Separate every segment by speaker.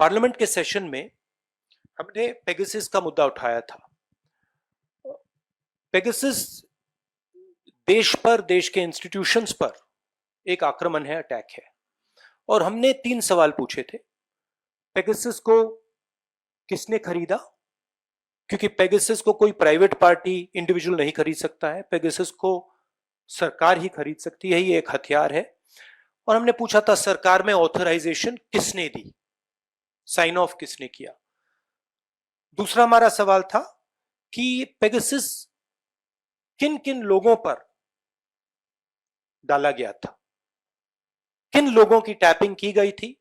Speaker 1: Parliament के session में हमने पेगासस का मुद्दा उठाया था। पेगासस देश पर, देश के इंस्टीट्यूशंस पर एक आक्रमण है, अटैक है। और हमने 3 सवाल पूछे थे। पेगासस को किसने खरीदा? क्योंकि पेगासस को कोई प्राइवेट पार्टी, इंडिविजुअल नहीं खरीद सकता है। पेगासस को सरकार ही खरीद सकती है, ये एक हथियार है। और हमने पूछा था सरकार में ऑथराइजेशन किसने दी, साइन ऑफ किसने किया। दूसरा हमारा सवाल था कि पेगासस किन किन लोगों पर डाला गया था, किन लोगों की टैपिंग की गई थी,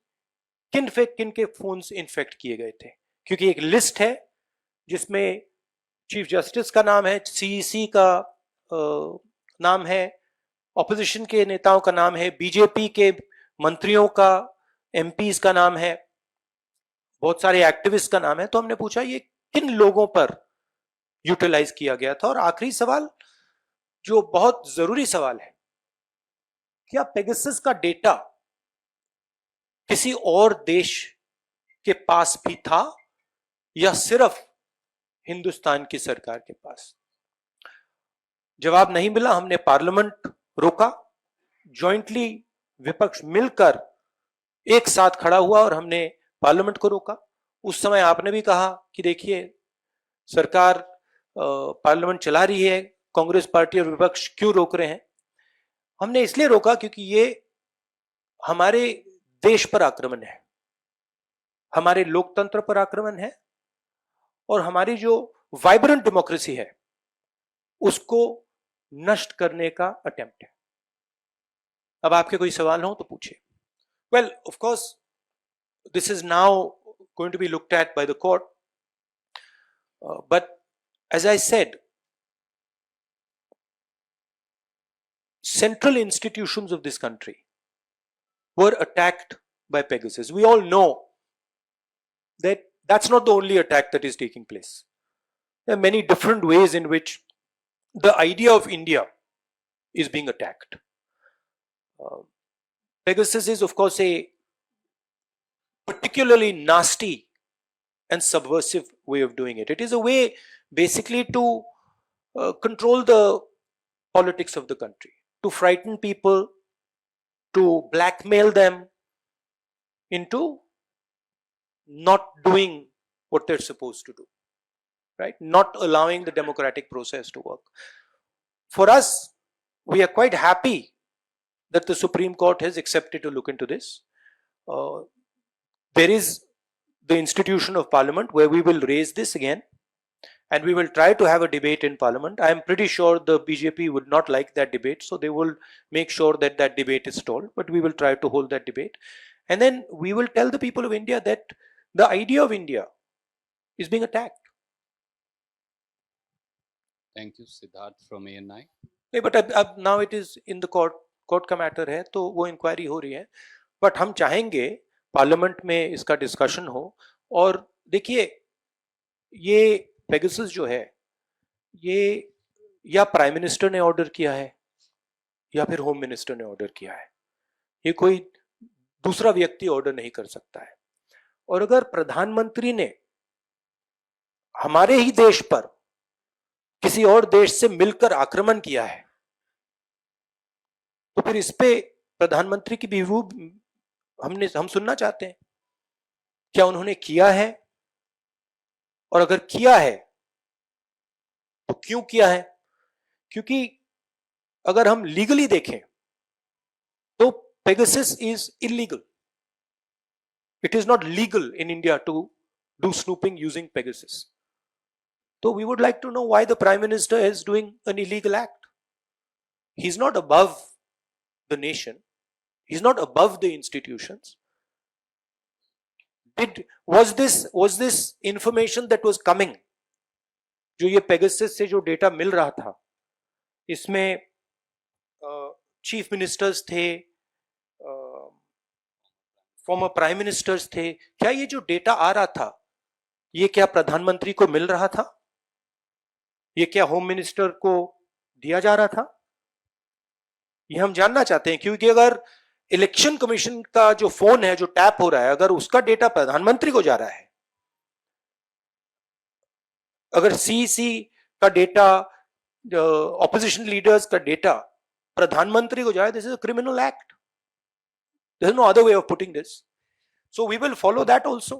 Speaker 1: किन के फोन्स इन्फेक्ट किए गए थे। क्योंकि एक लिस्ट है जिसमें चीफ जस्टिस का नाम है, सीईसी का नाम है, ऑपोजिशन के नेताओं का नाम है, बीजेपी के मंत्रियों का, एमपीज का नाम है, बहुत सारे एक्टिविस्ट का नाम है। तो हमने पूछा ये किन लोगों पर यूटिलाइज किया गया था। और आखिरी सवाल, जो बहुत जरूरी सवाल है, क्या पेगासस का डेटा किसी और देश के पास भी था या सिर्फ हिंदुस्तान की सरकार के पास? जवाब नहीं मिला। हमने पार्लियामेंट रोका, जॉइंटली विपक्ष मिलकर एक साथ खड़ा हुआ और हमने पार्लियामेंट को रोका। उस समय आपने भी कहा कि देखिए सरकार पार्लियामेंट चला रही है, कांग्रेस पार्टी और विपक्ष क्यों रोक रहे हैं? हमने इसलिए रोका क्योंकि ये हमारे देश पर आक्रमण है, हमारे लोकतंत्र पर आक्रमण है और हमारी जो वाइब्रेंट डेमोक्रेसी है उसको नष्ट करने का अटेम्प्ट है। अब आपके कोई सवाल हो तो पूछिए। Well, of course this is now going to be looked at by the court, but as I said, central institutions of this country were attacked by Pegasus. We all know that that's not the only attack that is taking place. There are many different ways in which the idea of India is being attacked. Pegasus is, of course, a particularly nasty and subversive way of doing it. It is a way basically to control the politics of the country, to frighten people, to blackmail them into not doing what they're supposed to do, right? Not allowing the democratic process to work. For us, we are quite happy that the Supreme Court has accepted to look into this. There is the institution of Parliament where we will raise this again, and we will try to have a debate in Parliament. I am pretty sure the BJP would not like that debate, so they will make sure that that debate is stalled, but we will try to hold that debate. And then we will tell the people of India that the idea of India is being attacked.
Speaker 2: Thank you, Siddharth from ANI.
Speaker 1: But now it is in the court का matter है, तो वो inquiry हो रही है। But हम चाहेंगे parliament में इसका डिस्कशन हो। और देखिए, ये पेगासस जो है, ये या प्राइम मिनिस्टर ने ऑर्डर किया है या फिर होम मिनिस्टर ने ऑर्डर किया है। ये कोई दूसरा व्यक्ति ऑर्डर नहीं कर सकता है। और अगर प्रधानमंत्री ने हमारे ही देश पर किसी और देश से मिलकर आक्रमण किया है, तो फिर इस पे प्रधानमंत्री की भी व्यू हम सुनना चाहते हैं। क्या उन्होंने किया है? और अगर किया है तो क्यों किया है? क्योंकि अगर हम लीगली देखें तो Pegasus is illegal. It is not legal in India to do snooping using Pegasus. So we would like to know why the Prime Minister is doing an illegal act. He's not above the nation. He's not above the institutions. Was this information that was coming, जो ये Pegasus से जो data मिल रहा था, इसमें chief ministers थे, former prime ministers थे, क्या ये जो डेटा आ रहा था ये क्या प्रधानमंत्री को मिल रहा था? ये क्या होम मिनिस्टर को दिया जा रहा था? ये हम जानना चाहते हैं, क्योंकि अगर इलेक्शन कमीशन का जो फोन है, जो टैप हो रहा है, अगर उसका डेटा प्रधानमंत्री को जा रहा है, अगर सीसी का डेटा, ऑपोजिशन लीडर्स का डेटा प्रधानमंत्री को जाए, this is a criminal act. There is no other way of putting this. So we will follow that also.